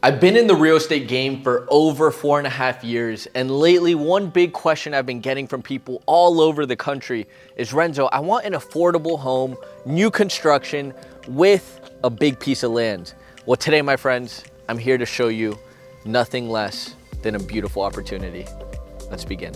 I've been in the real estate game for over 4.5 years, and lately one big question I've been getting from people all over the country is, Renzo, I want an affordable home, new construction with a big piece of land. Well, today, my friends, I'm here to show you nothing less than a beautiful opportunity. Let's begin.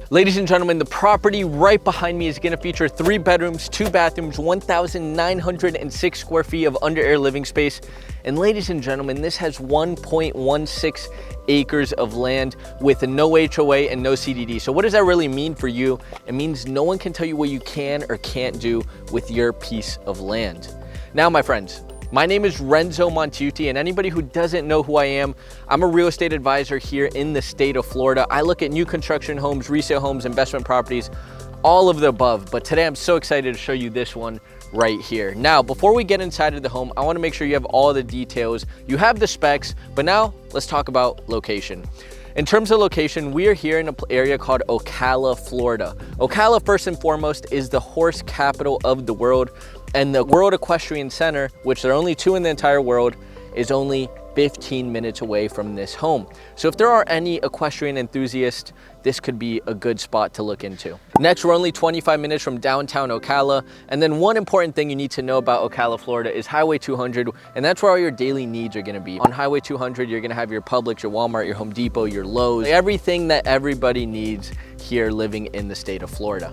Ladies and gentlemen, the property right behind me is gonna feature 3 bedrooms, 2 bathrooms, 1,906 square feet of under air living space. And ladies and gentlemen, this has 1.16 acres of land with no HOA and no CDD. So what does that really mean for you? It means no one can tell you what you can or can't do with your piece of land. Now, my friends, my name is Renzo Montaiuti, and anybody who doesn't know who I am, I'm a real estate advisor here in the state of Florida. I look at new construction homes, resale homes, investment properties, all of the above. But today I'm so excited to show you this one right here. Now, before we get inside of the home, I wanna make sure you have all the details. You have the specs, but now let's talk about location. In terms of location, we are here in an area called Ocala, Florida. Ocala, first and foremost, is the horse capital of the world. And the World Equestrian Center, which there are only 2 in the entire world, is only 15 minutes away from this home. So if there are any equestrian enthusiasts, this could be a good spot to look into. Next, we're only 25 minutes from downtown Ocala. And then one important thing you need to know about Ocala, Florida is Highway 200, and that's where all your daily needs are gonna be. On Highway 200, you're gonna have your Publix, your Walmart, your Home Depot, your Lowe's, everything that everybody needs here living in the state of Florida.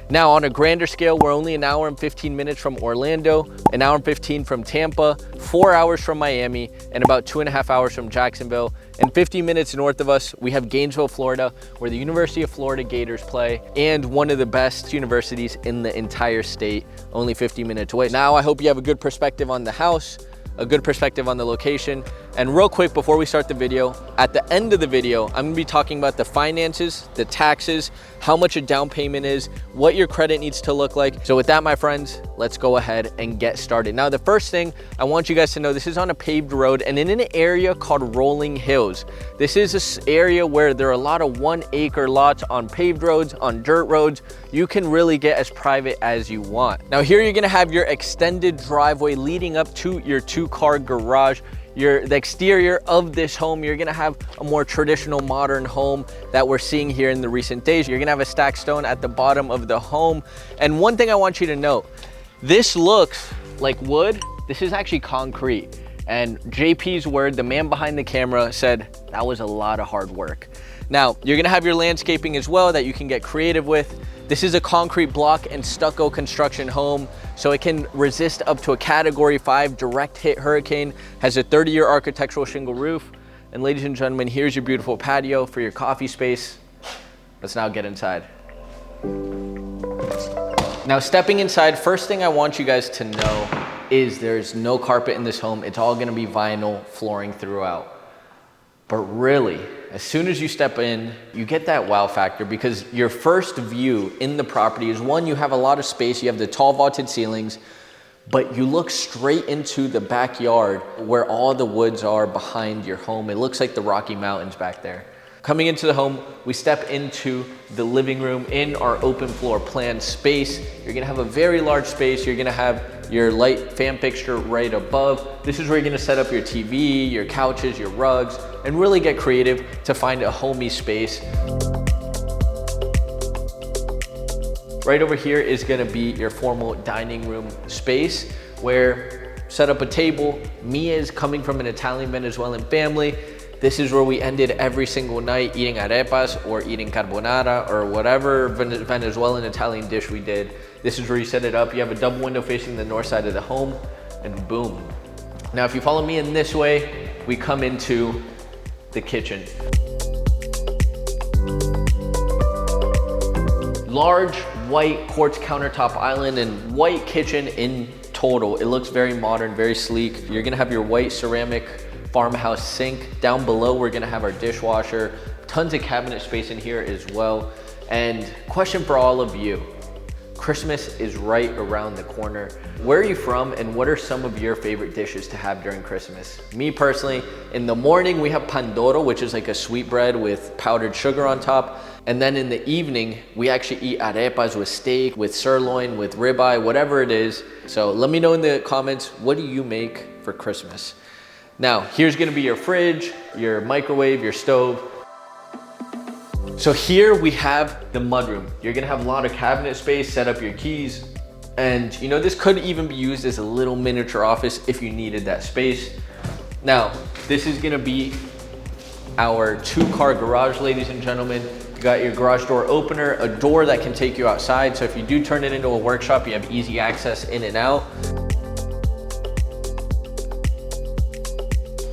Now, on a grander scale, we're only an hour and 15 minutes from Orlando, an hour and 15 from Tampa, 4 hours from Miami, and about 2.5 hours from Jacksonville. And 15 minutes north of us, we have Gainesville, Florida, where the University of Florida Gators play, and one of the best universities in the entire state, only 50 minutes away. Now, I hope you have a good perspective on the house, a good perspective on the location. And real quick, before we start the video, at the end of the video, I'm gonna be talking about the finances, the taxes, how much a down payment is, what your credit needs to look like. So with that, my friends, let's go ahead and get started. Now, the first thing I want you guys to know, this is on a paved road and in an area called Rolling Hills. This is an area where there are a lot of 1-acre lots on paved roads, on dirt roads. You can really get as private as you want. Now, here you're gonna have your extended driveway leading up to your 2-car garage. The exterior of this home, you're gonna have a more traditional modern home that we're seeing here in the recent days. You're gonna have a stacked stone at the bottom of the home. And one thing I want you to note, this looks like wood. This is actually concrete. And JP's word, the man behind the camera, said that was a lot of hard work. Now, you're gonna have your landscaping as well that you can get creative with. This is a concrete block and stucco construction home, so it can resist up to a Category 5 direct hit hurricane, has a 30-year architectural shingle roof. And ladies and gentlemen, here's your beautiful patio for your coffee space. Let's now get inside. Now, stepping inside, first thing I want you guys to know is there's no carpet in this home. It's all gonna be vinyl flooring throughout. But really, as soon as you step in, you get that wow factor because your first view in the property is, one, you have a lot of space, you have the tall vaulted ceilings, but you look straight into the backyard where all the woods are behind your home. It looks like the Rocky Mountains back there. Coming into the home, we step into the living room in our open floor plan space. You're gonna have a very large space. You're gonna have your light fan fixture right above. This is where you're gonna set up your TV, your couches, your rugs, and really get creative to find a homey space. Right over here is gonna be your formal dining room space where set up a table. Mia is coming from an Italian Venezuelan family. This is where we ended every single night eating arepas or eating carbonara or whatever Venezuelan Italian dish we did. This is where you set it up. You have a double window facing the north side of the home, and boom. Now, if you follow me in this way, we come into the kitchen. Large white quartz countertop island and white kitchen in total. It looks very modern, very sleek. You're gonna have your white ceramic farmhouse sink. Down below, we're gonna have our dishwasher, tons of cabinet space in here as well. And question for all of you, Christmas is right around the corner. Where are you from and what are some of your favorite dishes to have during Christmas? Me personally, in the morning we have pandoro, which is like a sweet bread with powdered sugar on top. And then in the evening, we actually eat arepas with steak, with sirloin, with ribeye, whatever it is. So let me know in the comments, what do you make for Christmas? Now, here's gonna be your fridge, your microwave, your stove. So here we have the mudroom. You're gonna have a lot of cabinet space, set up your keys. And you know, this could even be used as a little miniature office if you needed that space. Now, this is gonna be our 2-car garage, ladies and gentlemen. You got your garage door opener, a door that can take you outside. So if you do turn it into a workshop, you have easy access in and out.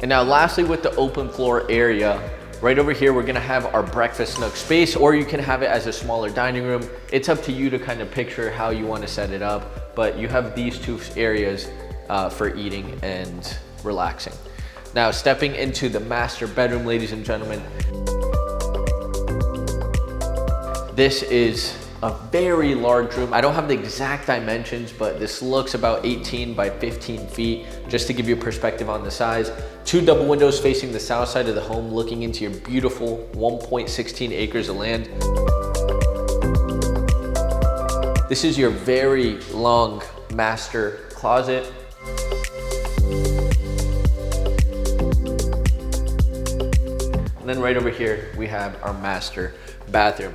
And now lastly, with the open floor area, right over here, we're gonna have our breakfast nook space, or you can have it as a smaller dining room. It's up to you to kind of picture how you wanna set it up, but you have these 2 areas for eating and relaxing. Now, stepping into the master bedroom, ladies and gentlemen. This is a very large room. I don't have the exact dimensions, but this looks about 18 by 15 feet, just to give you a perspective on the size. 2 double windows facing the south side of the home, looking into your beautiful 1.16 acres of land. This is your very long master closet. And then right over here, we have our master bathroom.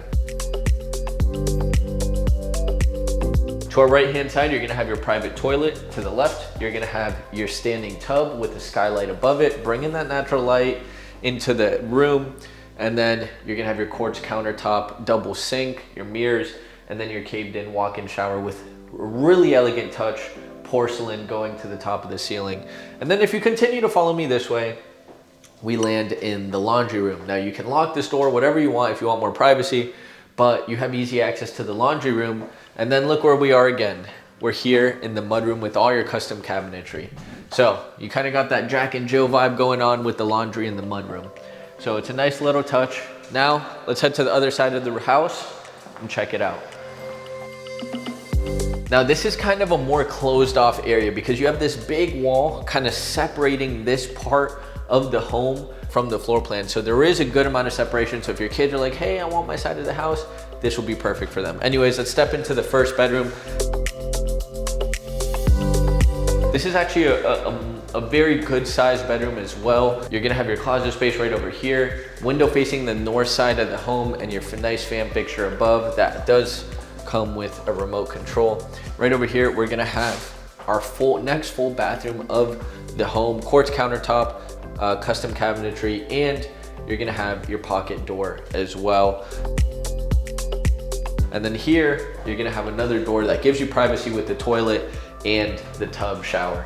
To our right-hand side, you're gonna have your private toilet. To the left, you're gonna have your standing tub with a skylight above it, bringing that natural light into the room. And then you're gonna have your quartz countertop, double sink, your mirrors, and then your caved-in walk-in shower with really elegant touch, porcelain going to the top of the ceiling. And then if you continue to follow me this way, we land in the laundry room. Now you can lock this door, whatever you want if you want more privacy, but you have easy access to the laundry room. And then look where we are again. We're here in the mudroom with all your custom cabinetry. So you kind of got that Jack and Jill vibe going on with the laundry in the mudroom. So it's a nice little touch. Now let's head to the other side of the house and check it out. Now this is kind of a more closed off area because you have this big wall kind of separating this part of the home from the floor plan. So there is a good amount of separation. So if your kids are like, hey, I want my side of the house, this will be perfect for them. Anyways, let's step into the first bedroom. This is actually a very good sized bedroom as well. You're gonna have your closet space right over here, window facing the north side of the home, and your nice fan fixture above. That does come with a remote control. Right over here, we're gonna have our next full bathroom of the home, quartz countertop, custom cabinetry, and you're gonna have your pocket door as well. And then here, you're gonna have another door that gives you privacy with the toilet and the tub shower.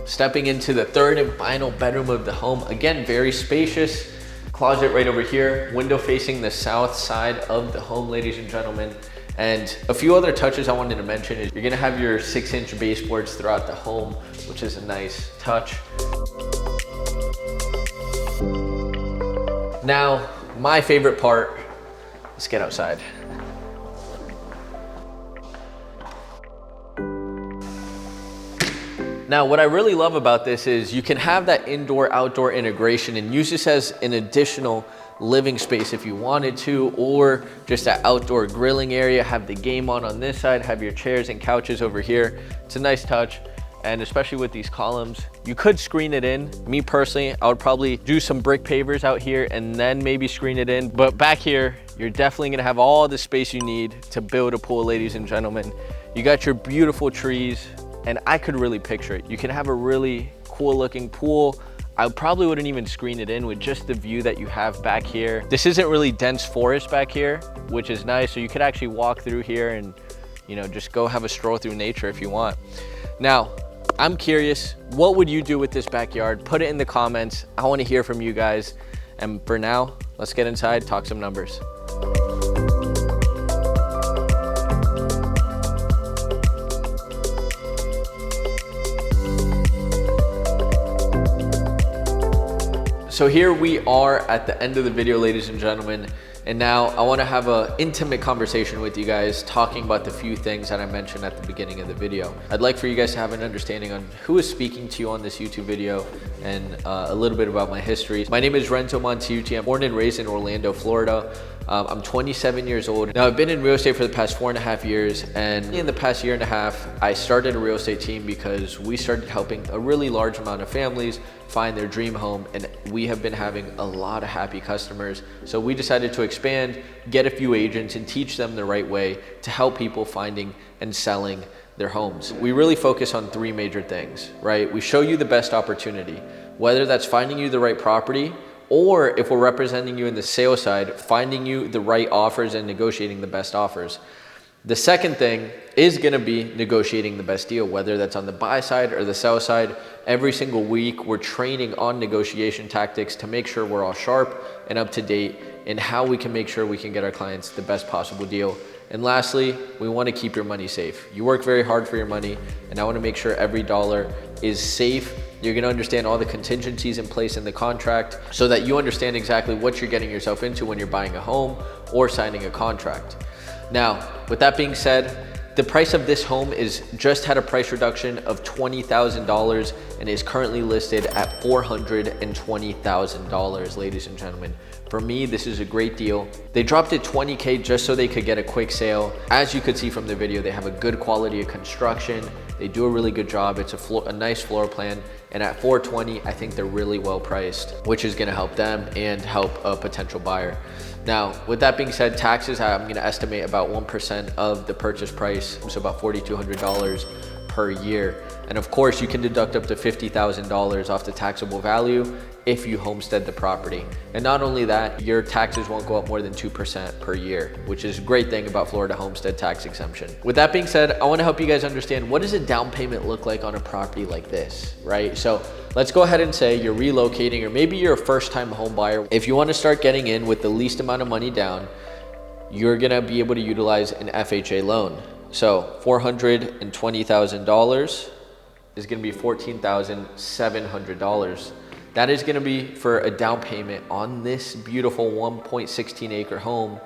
Stepping into the third and final bedroom of the home, again, very spacious. Closet right over here, window facing the south side of the home, ladies and gentlemen. And a few other touches I wanted to mention is you're gonna have your 6-inch baseboards throughout the home, which is a nice touch. Now, my favorite part, let's get outside. Now, what I really love about this is you can have that indoor-outdoor integration and use this as an additional living space if you wanted to, or just an outdoor grilling area, have the game on this side, have your chairs and couches over here. It's a nice touch. And especially with these columns, you could screen it in. Me personally, I would probably do some brick pavers out here and then maybe screen it in. But back here, you're definitely gonna have all the space you need to build a pool, ladies and gentlemen. You got your beautiful trees, and I could really picture it. You can have a really cool looking pool. I probably wouldn't even screen it in with just the view that you have back here. This isn't really dense forest back here, which is nice. So you could actually walk through here and, you know, just go have a stroll through nature if you want. Now, I'm curious, what would you do with this backyard? Put it in the comments. I want to hear from you guys. And for now, let's get inside, talk some numbers. So here we are at the end of the video, ladies and gentlemen. And now I want to have an intimate conversation with you guys, talking about the few things that I mentioned at the beginning of the video. I'd like for you guys to have an understanding on who is speaking to you on this YouTube video and a little bit about my history. My name is Renzo Montaiuti. I'm born and raised in Orlando, Florida. I'm 27 years old. Now I've been in real estate for the past 4.5 years, and in the past year and a half, I started a real estate team because we started helping a really large amount of families find their dream home, and we have been having a lot of happy customers. So we decided to expand, get a few agents, and teach them the right way to help people finding and selling their homes. We really focus on 3 major things, right? We show you the best opportunity, whether that's finding you the right property, or if we're representing you in the sales side, finding you the right offers and negotiating the best offers. The second thing is gonna be negotiating the best deal, whether that's on the buy side or the sell side. Every single week, we're training on negotiation tactics to make sure we're all sharp and up to date in how we can make sure we can get our clients the best possible deal. And lastly, we wanna keep your money safe. You work very hard for your money, and I wanna make sure every dollar is safe. You're gonna understand all the contingencies in place in the contract so that you understand exactly what you're getting yourself into when you're buying a home or signing a contract. Now, with that being said, the price of this home is just had a price reduction of $20,000 and is currently listed at $420,000, ladies and gentlemen. For me, this is a great deal. They dropped it $20K just so they could get a quick sale. As you could see from the video, they have a good quality of construction. They do a really good job. It's a nice floor plan. And at $420, I think they're really well priced, which is gonna help them and help a potential buyer. Now, with that being said, taxes, I'm gonna estimate about 1% of the purchase price, so about $4,200 per year. And of course, you can deduct up to $50,000 off the taxable value if you homestead the property. And not only that, your taxes won't go up more than 2% per year, which is a great thing about Florida homestead tax exemption. With that being said, I wanna help you guys understand, what does a down payment look like on a property like this, right? So let's go ahead and say you're relocating, or maybe you're a first-time home buyer. If you wanna start getting in with the least amount of money down, you're gonna be able to utilize an FHA loan. So $420,000 is gonna be $14,700. That is gonna be for a down payment on this beautiful 1.16 acre home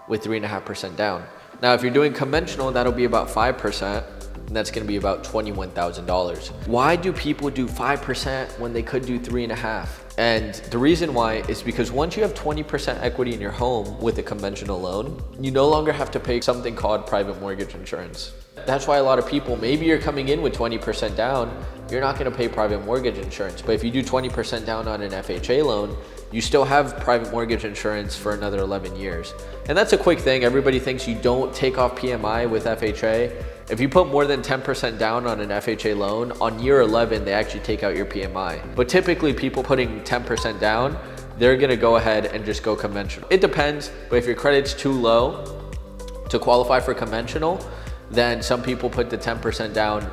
with 3.5% down. Now, if you're doing conventional, that'll be about 5%, and that's gonna be about $21,000. Why do people do 5% when they could do 3.5%? And the reason why is because once you have 20% equity in your home with a conventional loan, you no longer have to pay something called private mortgage insurance. That's why a lot of people, maybe you're coming in with 20% down, you're not gonna pay private mortgage insurance. But if you do 20% down on an FHA loan, you still have private mortgage insurance for another 11 years. And that's a quick thing. Everybody thinks you don't take off PMI with FHA. If you put more than 10% down on an FHA loan, on year 11, they actually take out your PMI. But typically people putting 10% down, they're gonna go ahead and just go conventional. It depends, but if your credit's too low to qualify for conventional, then some people put the 10% down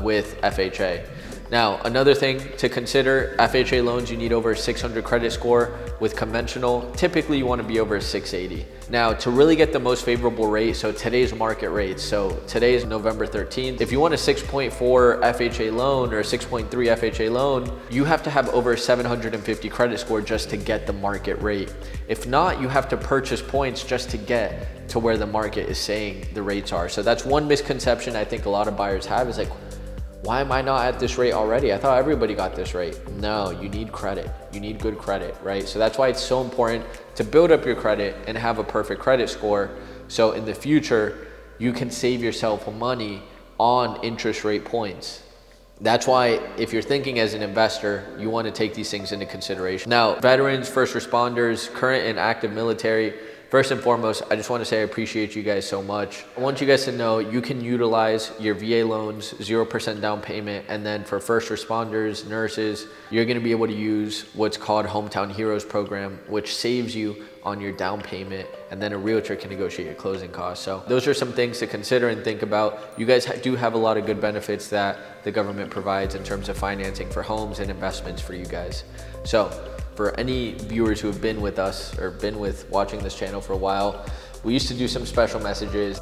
with FHA. Now, another thing to consider, FHA loans, you need over a 600 credit score. With conventional, typically you wanna be over a 680. Now, to really get the most favorable rate, so today's market rates, so today is November 13th. If you want a 6.4 FHA loan or a 6.3 FHA loan, you have to have over a 750 credit score just to get the market rate. If not, you have to purchase points just to get to where the market is saying the rates are. So that's one misconception I think a lot of buyers have, is like, why am I not at this rate already? I thought everybody got this rate. No, you need credit. You need good credit, right? So that's why it's so important to build up your credit and have a perfect credit score. So in the future, you can save yourself money on interest rate points. That's why if you're thinking as an investor, you want to take these things into consideration. Now, veterans, first responders, current and active military, first and foremost, I just want to say I appreciate you guys so much. I want you guys to know you can utilize your VA loans, 0% down payment, and then for first responders, nurses, you're going to be able to use what's called Hometown Heroes program, which saves you on your down payment, and then a realtor can negotiate your closing costs. So those are some things to consider and think about. You guys do have a lot of good benefits that the government provides in terms of financing for homes and investments for you guys. So for any viewers who have been with us or been with watching this channel for a while, we used to do some special messages.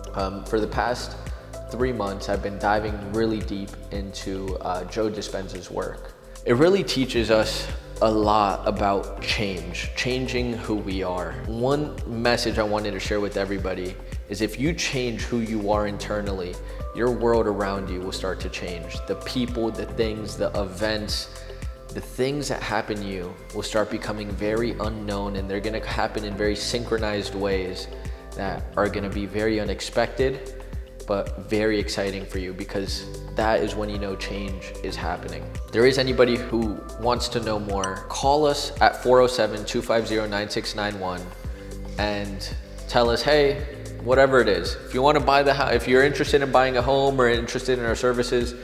For the past 3 months, I've been diving really deep into Joe Dispenza's work. It really teaches us a lot about changing who we are. One message I wanted to share with everybody is if you change who you are internally, your world around you will start to change. The people, the things, the events, the things that happen to you will start becoming very unknown, and they're gonna happen in very synchronized ways that are gonna be very unexpected, but very exciting for you, because that is when you know change is happening. If there is anybody who wants to know more, call us at 407-250-9691 and tell us, hey, whatever it is. If you want to buy the house, if you're interested in buying a home or interested in our services,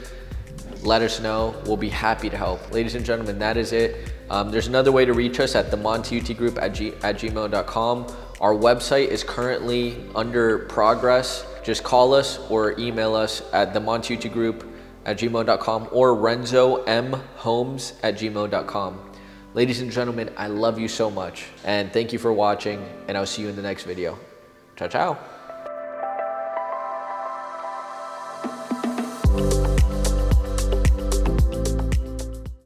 let us know. We'll be happy to help. Ladies and gentlemen, that is it. There's another way to reach us at themontaiutigroup at gmail.com. Our website is currently under progress. Just call us or email us at themontaiutigroup at gmail.com or renzomhomes at gmail.com. Ladies and gentlemen, I love you so much, and thank you for watching, and I'll see you in the next video. Ciao, ciao.